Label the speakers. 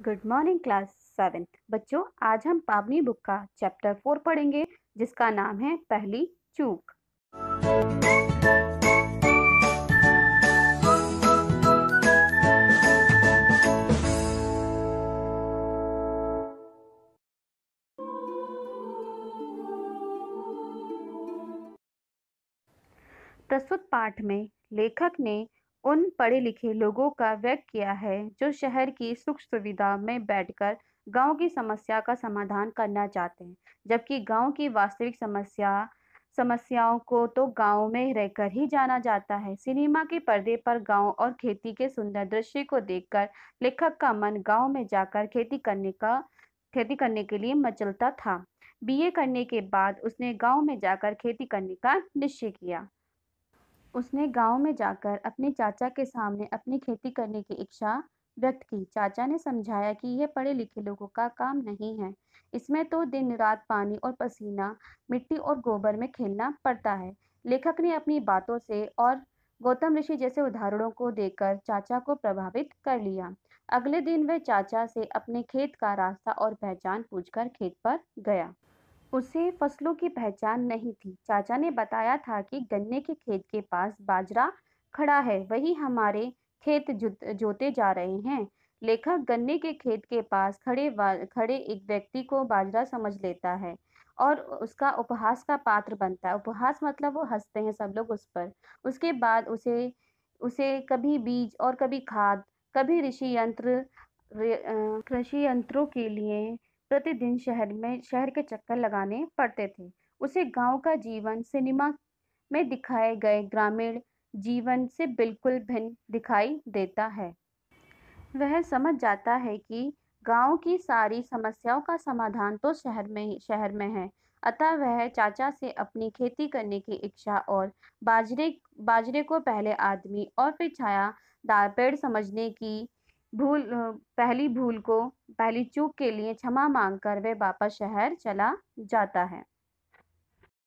Speaker 1: Good morning class 7th बच्चों। आज हम पावनी बुक का चैप्टर 4 पढ़ेंगे जिसका नाम है पहली चूक। प्रस्तुत पाठ में लेखक ने उन पढ़े लिखे लोगों का व्यक्त किया है जो शहर की सुख सुविधा में बैठकर गांव की समस्या का समाधान करना चाहते हैं, जबकि गांव की वास्तविक समस्याओं को तो गांव में रहकर ही जाना जाता है। सिनेमा के पर्दे पर गांव और खेती के सुंदर दृश्य को देखकर लेखक का मन गांव में जाकर खेती करने के लिए मचलता था। बीए करने के बाद उसने गांव में जाकर खेती करने का निश्चय किया। उसने गांव में जाकर अपने चाचा के सामने अपनी खेती करने की इच्छा व्यक्त की। चाचा ने समझाया कि यह पढ़े लिखे लोगों का काम नहीं है, इसमें तो दिन रात पानी और पसीना, मिट्टी और गोबर में खेलना पड़ता है। लेखक ने अपनी बातों से और गौतम ऋषि जैसे उदाहरणों को देकर चाचा को प्रभावित कर लिया। अगले दिन वह चाचा से अपने खेत का रास्ता और पहचान पूछकर खेत पर गया। उसे फसलों की पहचान नहीं थी। चाचा ने बताया था कि गन्ने के खेत के पास बाजरा खड़ा है, वही हमारे खेत जोते जा रहे हैं। लेखक गन्ने के खेत के पास खड़े एक व्यक्ति को बाजरा समझ लेता है और उसका उपहास का पात्र बनता है। उपहास मतलब वो हंसते हैं सब लोग उस पर। उसके बाद उसे उसे कभी बीज और कभी खाद, कभी कृषि यंत्रों के लिए प्रतिदिन शहर के चक्कर लगाने पड़ते थे। उसे गांव का जीवन सिनेमा में दिखाए गए ग्रामीण जीवन से बिल्कुल भिन्न दिखाई देता है। वह समझ जाता है कि गांव की सारी समस्याओं का समाधान तो शहर में है। अतः वह चाचा से अपनी खेती करने की इच्छा और बाजरे को पहले आदमी और फिर छायादार पेड़ समझने की पहली चूक के लिए क्षमा मांगकर वह वापस शहर चला जाता है।